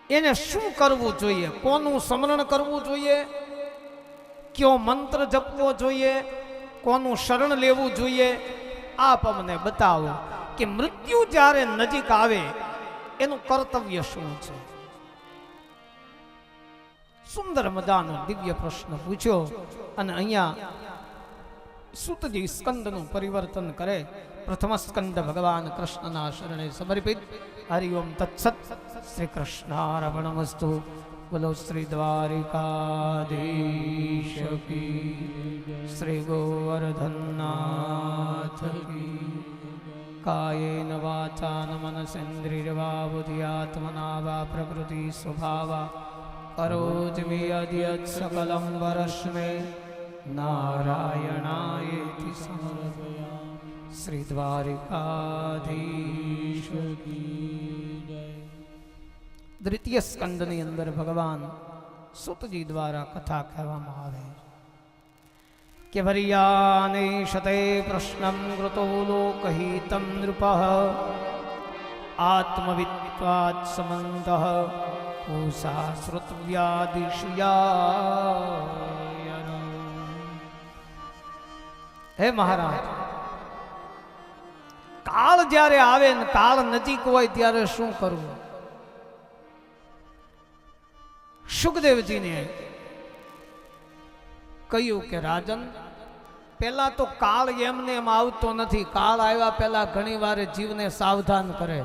એને શું કરવું જોઈએ, કોનું સ્મરણ કરવું જોઈએ, કયો મંત્ર જપવો જોઈએ, કોનું શરણ લેવું જોઈએ, આપ અમને બતાવો કે મૃત્યુ જ્યારે નજીક આવે એનું કર્તવ્ય શું છે. સુંદર મજાનો દિવ્ય પ્રશ્ન પૂછ્યો અને અહીંયા સૂતજી સ્કંદનું પરિવર્તન કરે. પ્રથમ સ્કંદ ભગવાન કૃષ્ણના શરણે સમર્પિત. હરિ ઓમ તત્સત. શ્રી કૃષ્ણાર્પણમસ્તુ. બોલો શ્રી દ્વારિકાધીશ કી, શ્રી ગોવર્ધનનાથ કી. કાયેન વાચા મનસેન્દ્રિયર્વા બુદ્ધ્યાત્મના વા પ્રકૃતિ સ્વભાવા કરોતિ યદ્ સકલં વરસ્મે નારાયણાયેતિ સમર્પયામિ. શ્રી દ્વારિકાધીશ કી જય. દ્વિતીય સ્કંદની અંદર ભગવાન સુતજી દ્વારા કથા કહેવામાં આવે કે વરિયાને શતે પ્રશ્નમ કૃતો લોકહિતમ નૃપઃ આત્મવિત્વાत् સમંતઃ પૂષા શ્રુતવ્યાદિશુયા. હે મહારાજ, કાળ જ્યારે આવે ને કાળ નજીક હોય ત્યારે શું કરવું? સુખદેવજીને કહ્યું કે રાજન, પેલા તો કાળ એમને એમ આવતો નથી. કાળ આવ્યા પહેલા ઘણી વાર જીવને સાવધાન કરે.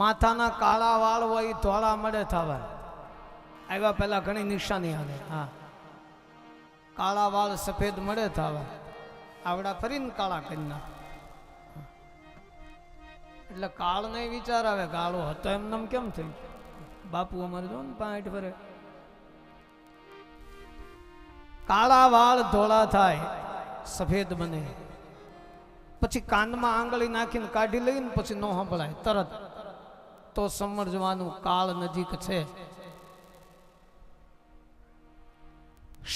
માથાના કાળા વાળ હોય ધોળા મળે થવા, આવ્યા પહેલા ઘણી નિશાની આવે. હા, કાળા વાળ સફેદ મળે થવા, આવડા ફરીને કાળા કરી નાખે. એટલે કાળ ને વિચાર આવે, કાળો હતો એમને કેમ થયું? બાપુ અમારે જો ને 5 ભરે, કાળા વાળ ધોળા થાય, સફેદ બને, પછી કાનમાં આંગળી નાખીને કાઢી લઈને પછી નો સંભળાય તરત, તો સમજવાનું કાળ નજીક છે.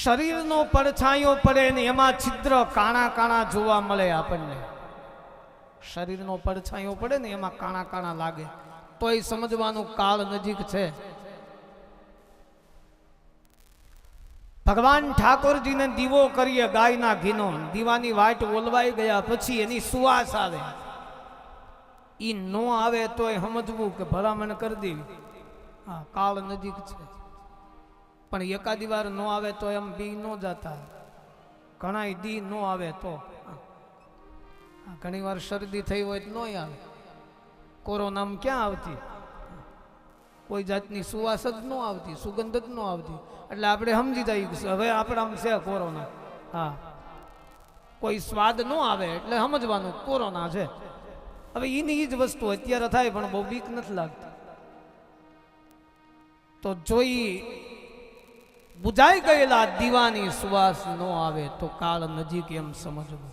શરીરનો પડછાયો પડે ને એમાં છિદ્ર કાણા કાણા જોવા મળે આપણને. શરીરનો પડછાયો પડે ને એમાં કાણા કાણા લાગે તોય સમજવાનું કાળ નજીક છે. ભગવાન ઠાકોરજીને દીવો કરીએ ગાયના ઘીનો, દીવાની વાટ ઓલવાઈ ગયા પછી એની સુવાસ આવે, ઈ નો આવે તોય સમજવું કે ભલામણ કરી દેવી. હા, કાળ નજીક છે. પણ એકાદી વાર નો આવે તો એમ બી નો જતા, ઘણા દી નો આવે તો. ઘણી વાર શરદી થઈ હોય તો નો આવે. કોરોનામાં ક્યાં આવતી? કોઈ જાતની સુવાસ જ ન આવતી, સુગંધ જ ન આવતી. એટલે આપણે સમજી જઈએ હવે આપણામાં છે કોરોના. હા, કોઈ સ્વાદ ન આવે એટલે સમજવાનું કોરોના છે. હવે એની જ વસ્તુ અત્યારે થાય પણ બહુ બીક નથી લાગતી. તો જોઈ બુજાઈ ગયેલા દીવાની સુવાસ ન આવે તો કાળ નજીક એમ સમજવું.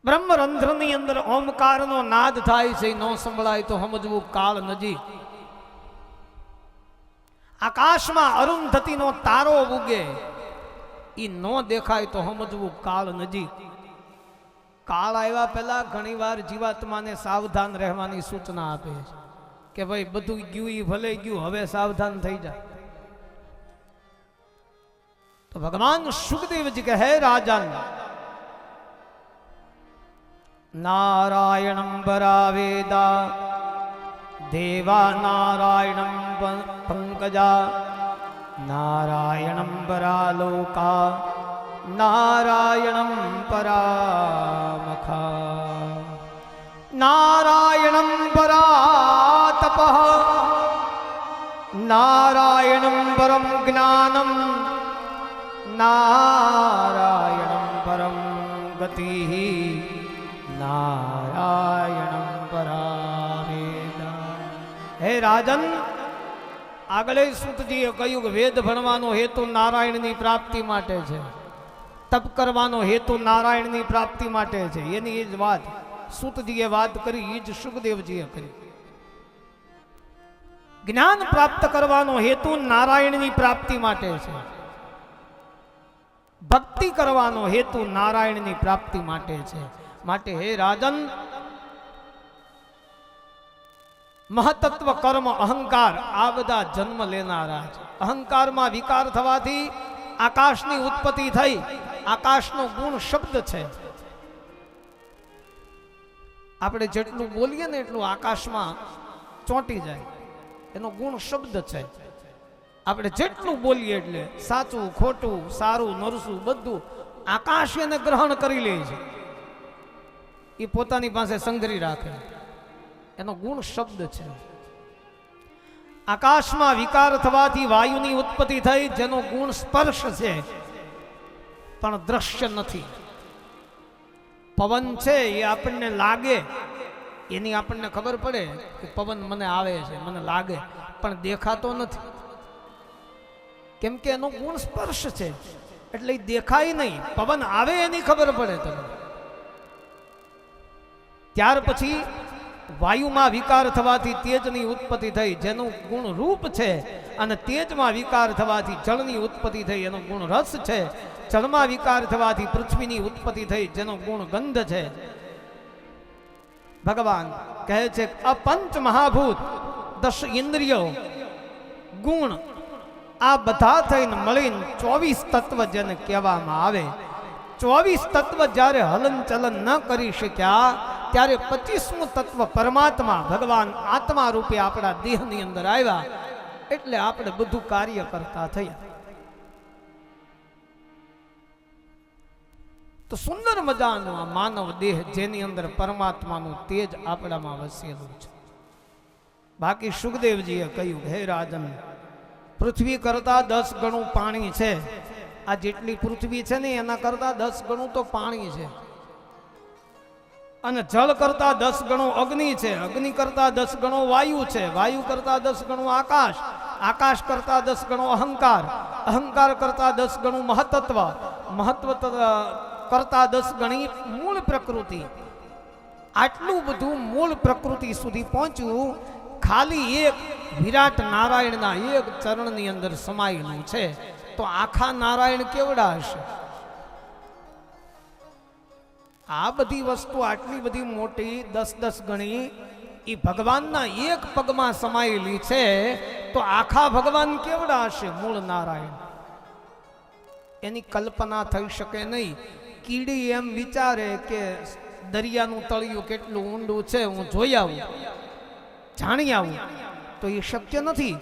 બ્રહ્મરંધ્રની અંદર ઓમકારનો નાદ થાય છે, ન સંભળાય તો સમજવું કાળ નજીક. આકાશમાં અરુંધતીનો તારો ઉગે, ઈ ન દેખાય તો સમજવું કાળ નજીક. કાળ આવ્યા પહેલા ઘણીવાર જીવાત્માને સાવધાન રહેવાની સૂચના આપે છે કે ભાઈ બધું ગયું ઈ ભલે ગયું, હવે સાવધાન થઈ જાય. તો ભગવાન સુખદેવજી કહે રાજન નારાયણમ પરાવેદા દેવા નારાયણમ પંકજા નારાયણમ પરાલોકા નારાયણમ પરામખા નારાયણમ પરાતપઃ નારાયણમ પરમ જ્ઞાનમ નારાયણમ પરમ ગતિ નારાયણમ પરાવેદા. હે રાજન, આગળ સૂતજીએ કહ્યું કે વેદ ભણવાનો હેતુ નારાયણની પ્રાપ્તિ માટે છે, તપ કરવાનો હેતુ નારાયણની પ્રાપ્તિ માટે છે. એની એ જ વાત સૂતજીએ વાત કરી, એ જ સુખદેવજીએ કરી. જ્ઞાન પ્રાપ્ત કરવાનો હેતુ નારાયણની પ્રાપ્તિ માટે છે, ભક્તિ કરવાનો હેતુ નારાયણની પ્રાપ્તિ માટે છે. માટે હે રાજન, મહતત્વ કર્મ અહંકાર આ બધા જન્મ લેનારા છે. અહંકારમાં વિકાર થવાથી આકાશની ઉત્પત્તિ થઈ. આકાશનો ગુણ શબ્દ છે. આપણે જેટલું બોલીએ ને એટલું આકાશમાં ચોંટી જાય, એનો ગુણ શબ્દ છે. આપણે જેટલું બોલીએ એટલે સાચું ખોટું સારું નરસું બધું આકાશ એને ગ્રહણ કરી લે છે. એ પોતાની પાસે સંગ્રહી રાખે, એનો ગુણ શબ્દ છે. આકાશમાં વિકાર થવાથી વાયુની ઉત્પત્તિ થઈ, જેનો ગુણ સ્પર્શ છે પણ દ્રશ્ય નથી. પવન છે એ આપણને લાગે, એની આપણને ખબર પડે કે પવન મને આવે છે, મને લાગે, પણ દેખાતો નથી. કેમ કે એનો ગુણ સ્પર્શ છે, એટલે એ દેખાય નહીં. પવન આવે એની ખબર પડે તમને. ત્યાર પછી વાયુમાં વિકાર થવાથી તેજની ઉત્પત્તિ થઈ, જેનું ગુણ રૂપ છે, અને તેજમાં વિકાર થવાથી જળની ઉત્પત્તિ થઈ, એનો ગુણ રસ છે. જળમાં વિકાર થવાથી પૃથ્વીની ઉત્પત્તિ થઈ, જેનો ગુણ ગંધ છે. ભગવાન કહે છે અપંચ મહાભૂત 10 ઇન્દ્રિયો ગુણ આ બધા થઈને મળીને 24 તત્વ જેને કહેવામાં આવે. 24 તત્વ જ્યારે હલન ચલન ન કરી શક્યા, ત્યારે 25મું તત્વ પરમાત્મા ભગવાન આત્મા રૂપે આપણા દેહની અંદર આવ્યા, એટલે આપણે બધું કાર્ય કરતા થયા. તો સુંદર મજાનો આ માનવ દેહ, જેની અંદર પરમાત્માનું તેજ આપણામાં વસેલું છે. બાકી સુખદેવજીએ કહ્યું હે રાજન, પૃથ્વી કરતા 10 ગણું પાણી છે. આ જેટલી પૃથ્વી છે ને એના કરતા 10 ગણું તો પાણી છે. અને જળ કરતા 10 ગણો અગ્નિ છે, અગ્નિ કરતા 10 ગણો વાયુ છે, વાયુ કરતા 10 ગણો આકાશ, આકાશ કરતા 10 ગણો અહંકાર, અહંકાર કરતા 10 ગણું મહતત્વ, મહત્વ કરતા 10 ગણી મૂળ પ્રકૃતિ. આટલું બધું મૂળ પ્રકૃતિ સુધી પહોંચ્યું ખાલી એક વિરાટ નારાયણના એક ચરણની અંદર સમાયેલું છે. તો આખા નારાયણ કેવડા હશે? આ બધી વસ્તુ આટલી બધી મોટી 10 ગણી એ ભગવાનના એક પગમાં સમાયેલી છે, તો આખા ભગવાન કેવડા હશે? મૂળ નારાયણ. એની કલ્પના થઈ શકે નહીં. કીડી એમ વિચારે કે દરિયાનું તળિયું કેટલું ઊંડું છે, હું જોઈ આવું, જાણી આવું, તો એ શક્ય નથી.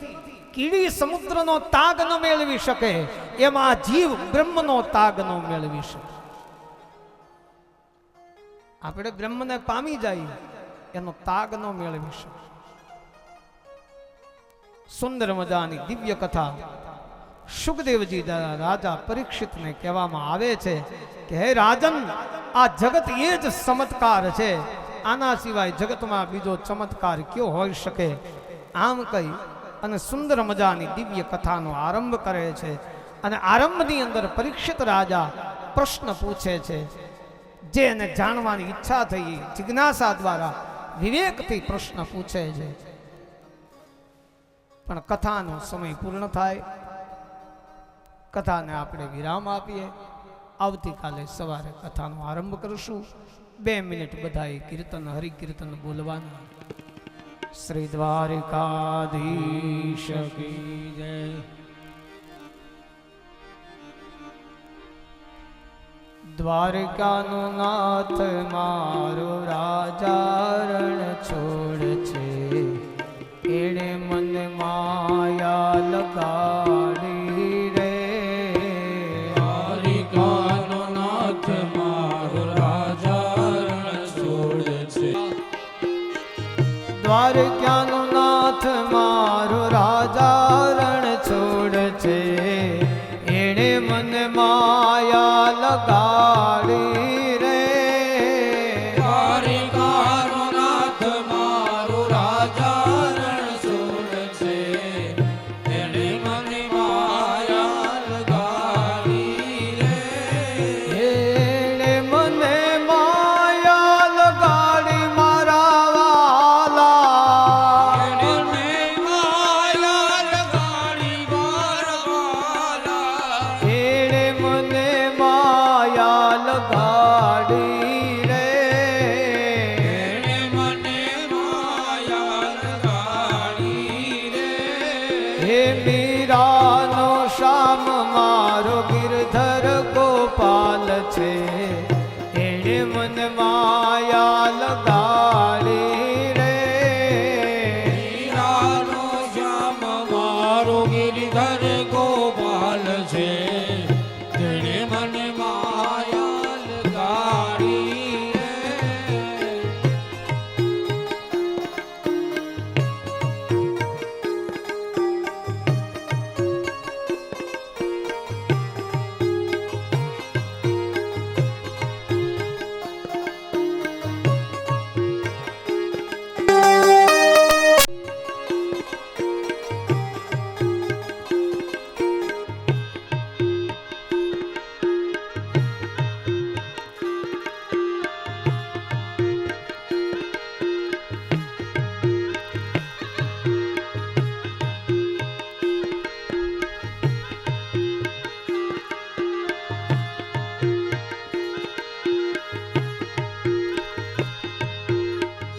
કીડી સમુદ્રનો તાગ ન મેળવી શકે, એમાં જીવ બ્રહ્મનો તાગ ન મેળવી શકે. આપણે બ્રહ્મને પામી જાય, એનો તાગ ન મેળવી શકે. સુંદર મજાની દિવ્ય કથા સુખદેવજી દ્વારા રાજા પરીક્ષિતને કહેવામાં આવે છે કે હે રાજન, આ જગત એ જ ચમત્કાર છે, આના સિવાય જગતમાં બીજો ચમત્કાર કયો હોઈ શકે? આમ કહી અને સુંદર મજાની દિવ્ય કથાનો આરંભ કરે છે. અને આરંભની અંદર પરીક્ષિત રાજા પ્રશ્ન પૂછે છે, જે એને જાણવાની ઈચ્છા થઈ, જિજ્ઞાસા દ્વારા વિવેકથી પ્રશ્ન પૂછે છે. પણ કથાનો સમય પૂર્ણ થાય, કથાને આપણે વિરામ આપીએ. આવતીકાલે સવારે કથાનો આરંભ કરીશું. 2 મિનિટ બધાએ કીર્તન હરિકીર્તન બોલવાનું. શ્રી દ્વારિકાધીશ કી જય. દ્વારકાનો નાથ મારો રાજા રણ છોડ છે, એણે મન માયા લગાડી રે. દ્વારિકાનો નાથ મારો રાજા રણ છોડ છે. દ્વારકાનો નાથ મારો રાજા રણ છોડ છે, એણે મન માયા લગાડી રે. દ્વારિકાનો નાથ મારો રાજા રણ છોડ છે, એણે મને માયા લગાડી રે. એણે મને માયા લગાડી મારા વાલા. એણે માયા લગાડી મારા વાલા. એણે મને માયા લગાડી રે. એણે મને માયા લગાડી રે. હે મીરાનો શ્યામ મારો ગિરધર ગોપાલ છે, એણે મને માયા લગાડી રે. હીરાનો શ્યામ મારો ગિરધર ગોપાલ છે, તેણે મને માયા લગાડી રે.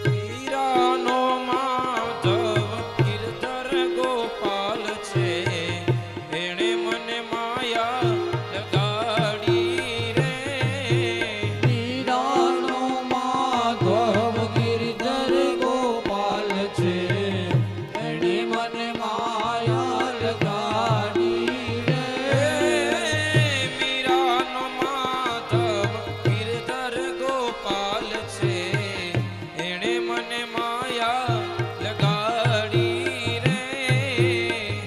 હીરાનો માધવ ગિરધર ગોપાલ છે, એણે મને માયા લગાડી રે. હીરાનો માધવ ગિરધર ગોપાલ છે, એણે મને માયા લગાડી રે. મીરાનો માધવ ગિરધર ગોપાલ છે, એણે મને માયા લગાડી રે.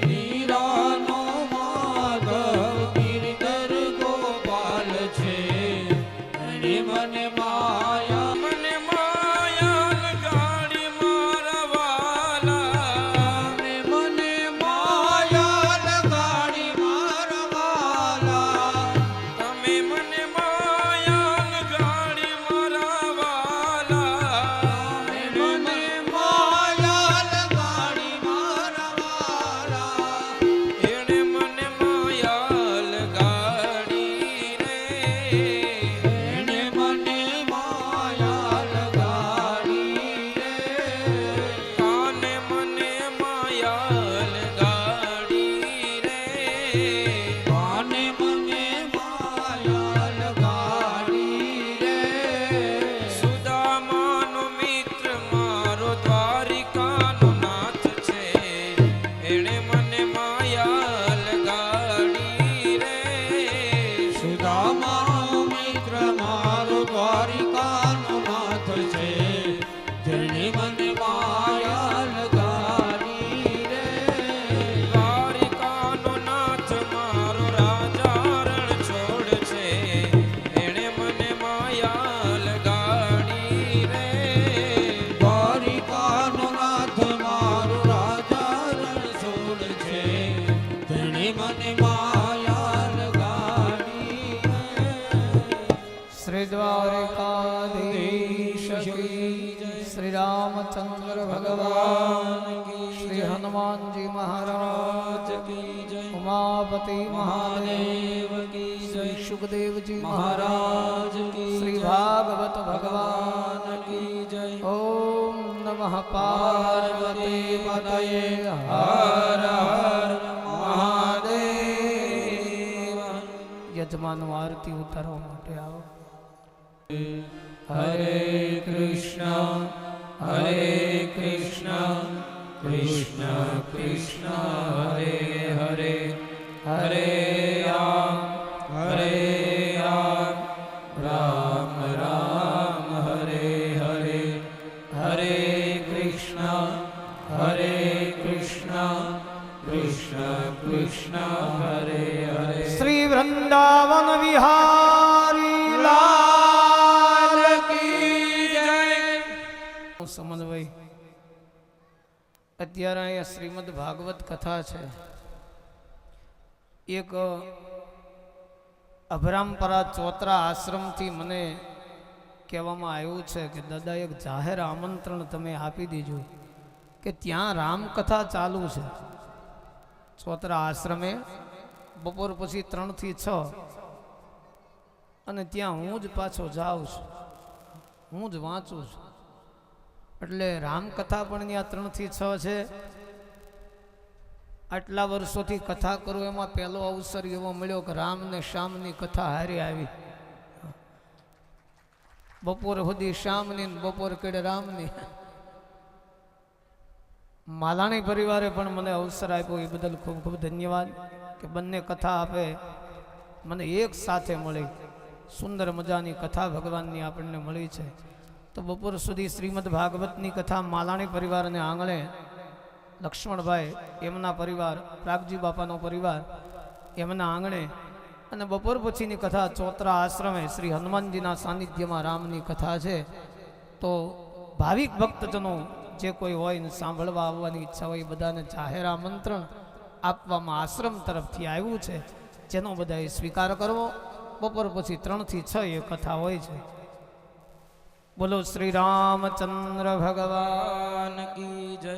હીરાનો માધવ ગિરધર ગોપાલ છે, એણે મને માયા લગાડી મારા વાલા. મને માયા લગાડી મારા વાલા. તમે મને માયા લગાડી મારા વાલા. મને માયા લગાડી મારા વાલા. એણે મને માયા લગાડી રે. એણે મને માયા લગાડી રે. કાને મને માયા લગાડી રે. કાને મને માયા લગાડી રે. સુદામાનો મિત્ર મારો દ્વારિકાનો નાથ છે, એણે મને માયા લગાડી રે. સુદામાનો મિત્ર મારો દ્વારિકાનો નાથ છે, જેણે મને માયા લગાડી રે. દ્વારિકાનો નાથ મારો રાજા રણ છોડ છે, એણે મને માયા લગાડી રે. દ્વારિકાનો નાથ મારો રાજા રણ છોડ છે, તેણે મને માયા લગાડી રે. શ્રી દ્વારકાધીશ કી જય. શ્રી રામચંદ્ર ભગવાન કી જય. શ્રી હનુમાનજી મહારાજ કી જય. ઉમાપતિ મહાદેવ કી જય. સુખદેવજી મહારાજ કી શ્રી જય. ભાગવત ભગવાન ભગવાન કી જય. ઓમ નમઃ પાર્વતી પતયે હર હર મહાદેવ. યજમાનો આરતી ઉતારવા માટે આવો. હરે કૃષ્ણ હરે કૃષ્ણ કૃષ્ણ કૃષ્ણ હરે હરે હરે રામ રામ રામ હરે હરે હરે કૃષ્ણ કૃષ્ણ કૃષ્ણ હરે હરે. શ્રી વૃંદાવન વિહારી લાલ કી જય. સમન્વય અત્યારે અહીંયા શ્રીમદ ભાગવત કથા છે. એક અભરામપરા ચોતરા આશ્રમથી મને કહેવામાં આવ્યું છે કે દાદા એક જાહેર આમંત્રણ તમે આપી દીજો કે ત્યાં રામકથા ચાલુ છે ચોતરા આશ્રમે બપોર પછી 3 થી 6 અને ત્યાં હું જ પાછો જાઉં છું, હું જ વાંચું છું. એટલે રામકથા પણ ત્યાં 3 થી 6 છે. આટલા વર્ષોથી કથા કરું એમાં પહેલો અવસર એવો મળ્યો કે રામ ને શ્યામની કથા હારી આવી. બપોર સુધી શ્યામની ને બપોર કેડે રામની. માલાણી પરિવારે પણ મને અવસર આપ્યો એ બદલ ખૂબ ખૂબ ધન્યવાદ કે બંને કથા આપે મને એક સાથે મળી. સુંદર મજાની કથા ભગવાનની આપણને મળી છે. તો બપોર સુધી શ્રીમદ ભાગવતની કથા માલાણી પરિવારને આંગણે લક્ષ્મણભાઈ એમના પરિવાર, પ્રાગજી બાપાનો પરિવાર એમના આંગણે, અને બપોર પછીની કથા ચોતરા આશ્રમે શ્રી હનુમાનજીના સાનિધ્યમાં રામની કથા છે. તો ભાવિક ભક્તજનો જે કોઈ હોય ને સાંભળવા આવવાની ઈચ્છા હોય બધાને જાહેર આમંત્રણ આપવામાં આશ્રમ તરફથી આવ્યું છે, જેનો બધાએ સ્વીકાર કરવો. બપોર પછી 3 થી 6 એ કથા હોય છે. બોલો શ્રી રામચંદ્ર ભગવાન ભગવાન કી જય.